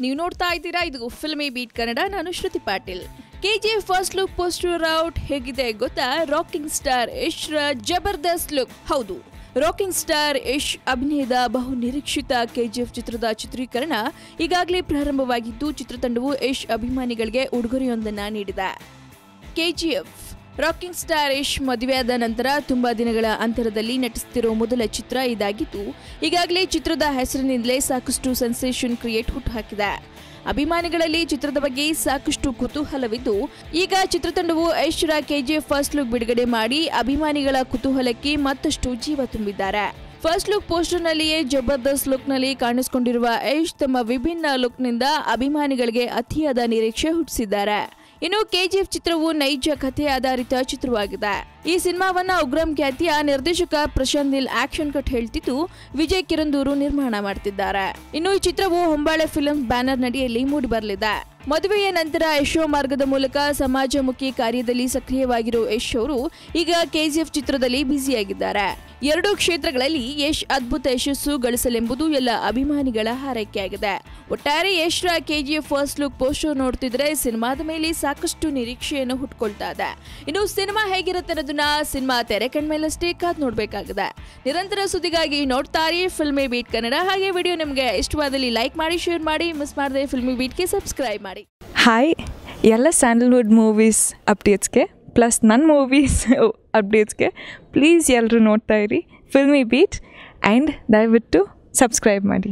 ನೀವು ನೋಡ್ತಾ ಇದ್ದೀರಾ ಇದು ಫಿಲ್ಮಿ ಬೀಟ್ ಕನ್ನಡ. ನಾನು Shruti Patil. KGF first look poster out ಹೇಗಿದೆ ಗೊತ್ತಾ? ರಾಕಿಂಗ್ ಸ್ಟಾರ್ ಯಶ್ ರ ಜಬರ್ದಸ್ತ್ ಲುಕ್. ಹೌದು, ರಾಕಿಂಗ್ ಸ್ಟಾರ್ ಯಶ್ ಅಭಿನಯದ ಬಹು ನಿರೀಕ್ಷಿತ ಕೆಜಿಎಫ್ ಚಿತ್ರದ ಚಿತ್ರೀಕರಣ ಈಗಾಗಲೇ ಪ್ರಾರಂಭವಾಗಿದ್ದು, ಚಿತ್ರತಂಡವು ಯಶ್ ಅಭಿಮಾನಿಗಳಿಗೆ ಉಡುಗೊರೆಯೊಂದನ್ನು ನೀಡಿದೆ. ಕೆಜಿಎಫ್ ರಾಕಿಂಗ್ ಸ್ಟಾರ್ ಯಶ್ ಮದುವೆಯಾದ ನಂತರ ತುಂಬಾ ದಿನಗಳ ಅಂತರದಲ್ಲಿ ನಟಿಸುತ್ತಿರುವ ಮೊದಲ ಚಿತ್ರ ಇದಾಗಿದ್ದು, ಈಗಾಗಲೇ ಚಿತ್ರದ ಹೆಸರಿನಿಂದಲೇ ಸಾಕಷ್ಟು ಸೆನ್ಸೇಷನ್ ಕ್ರಿಯೇಟ್ ಹುಟ್ಟುಹಾಕಿದೆ. ಅಭಿಮಾನಿಗಳಲ್ಲಿ ಚಿತ್ರದ ಬಗ್ಗೆ ಸಾಕಷ್ಟು ಕುತೂಹಲವಿದ್ದು, ಈಗ ಚಿತ್ರತಂಡವು ಯಶ್ ರ ಕೆಜಿಎಫ್ ಫಸ್ಟ್ ಲುಕ್ ಬಿಡುಗಡೆ ಮಾಡಿ ಅಭಿಮಾನಿಗಳ ಕುತೂಹಲಕ್ಕೆ ಮತ್ತಷ್ಟು ಜೀವ ತುಂಬಿದ್ದಾರೆ. ಫಸ್ಟ್ ಲುಕ್ ಪೋಸ್ಟರ್ನಲ್ಲಿಯೇ ಜಬರ್ದಸ್ತ್ ಲುಕ್ನಲ್ಲಿ ಕಾಣಿಸಿಕೊಂಡಿರುವ ಯಶ್ ತಮ್ಮ ವಿಭಿನ್ನ ಲುಕ್ನಿಂದ ಅಭಿಮಾನಿಗಳಿಗೆ ಅತಿಯಾದ ನಿರೀಕ್ಷೆ ಹುಟ್ಟಿಸಿದ್ದಾರೆ. ಇನ್ನು ಕೆಜಿಎಫ್ ಚಿತ್ರವು ನೈಜ ಕಥೆ ಆಧಾರಿತ ಚಿತ್ರವಾಗಿದೆ. ಈ ಸಿನಿಮಾವನ್ನ ಉಗ್ರಂ ಖ್ಯಾತಿಯ ನಿರ್ದೇಶಕ ಪ್ರಶಾಂತ್ ನೀಲ್ ಆಕ್ಷನ್ ಕಟ್ ಹೇಳ್ತಿದ್ದು, ವಿಜಯ್ ಕಿರಂದೂರು ನಿರ್ಮಾಣ ಮಾಡ್ತಿದ್ದಾರೆ. ಇನ್ನು ಈ ಚಿತ್ರವು ಹೊಂಬಾಳೆ ಫಿಲ್ಮ್ ಬ್ಯಾನರ್ ನಡಿಯಲ್ಲಿ ಮೂಡಿಬರಲಿದೆ. ಮದುವೆಯ ನಂತರ ಯಶೋ ಮಾರ್ಗದ ಮೂಲಕ ಸಮಾಜಮುಖಿ ಕಾರ್ಯದಲ್ಲಿ ಸಕ್ರಿಯವಾಗಿರುವ ಯಶ್ ಅವರು ಈಗ ಕೆಜಿಎಫ್ ಚಿತ್ರದಲ್ಲಿ ಬ್ಯುಸಿಯಾಗಿದ್ದಾರೆ. ಎರಡೂ ಕ್ಷೇತ್ರಗಳಲ್ಲಿ ಯಶ್ ಅದ್ಭುತ ಯಶಸ್ಸು ಗಳಿಸಲೆಂಬುದು ಎಲ್ಲ ಅಭಿಮಾನಿಗಳ ಹಾರೈಕೆಯಾಗಿದೆ. ಒಟ್ಟಾರೆ ಯಶ್ ರ ಕೆಜಿಎಫ್ ಫಸ್ಟ್ ಲುಕ್ ಪೋಸ್ಟರ್ ನೋಡ್ತಿದ್ರೆ ಸಿನಿಮಾದ ಮೇಲೆ ಸಾಕಷ್ಟು ನಿರೀಕ್ಷೆಯನ್ನು ಹುಟ್ಕೊಳ್ತಾ ಇದೆ. ಇನ್ನು ಸಿನಿಮಾ ಹೇಗಿರುತ್ತೆ ಅನ್ನೋದನ್ನ ಸಿನಿಮಾ ತೆರೆ ಕಂಡ್ಮೇಲಷ್ಟೇ ಕಾದ್ ನೋಡ್ಬೇಕಾಗಿದೆ. ನಿರಂತರ ಸುದ್ದಿಗಾಗಿ ನೋಡ್ತಾರೆ ಫಿಲ್ಮಿ ಬೀಟ್ ಕನ್ನಡ. ಹಾಗೆ ವಿಡಿಯೋ ನಿಮಗೆ ಇಷ್ಟವಾದಲ್ಲಿ ಲೈಕ್ ಮಾಡಿ, ಶೇರ್ ಮಾಡಿ, ಮಿಸ್ ಮಾಡದೆ ಫಿಲ್ಮಿ ಬೀಟ್ಗೆ ಸಬ್ಸ್ಕ್ರೈಬ್ ಮಾಡಿ. ಹಾಯ್, ಎಲ್ಲ ಸ್ಯಾಂಡಲ್ವುಡ್ ಮೂವೀಸ್ ಅಪ್ಡೇಟ್ಸ್ಗೆ ಪ್ಲಸ್ ನನ್ನ ಮೂವೀಸ್ ಅಪ್ಡೇಟ್ಸ್ಗೆ ಪ್ಲೀಸ್ ಎಲ್ಲರೂ ನೋಡ್ತಾ ಇರಿ ಫಿಲ್ಮಿ ಬೀಟ್ ಆ್ಯಂಡ್ ದಯವಿಟ್ಟು ಸಬ್ಸ್ಕ್ರೈಬ್ ಮಾಡಿ.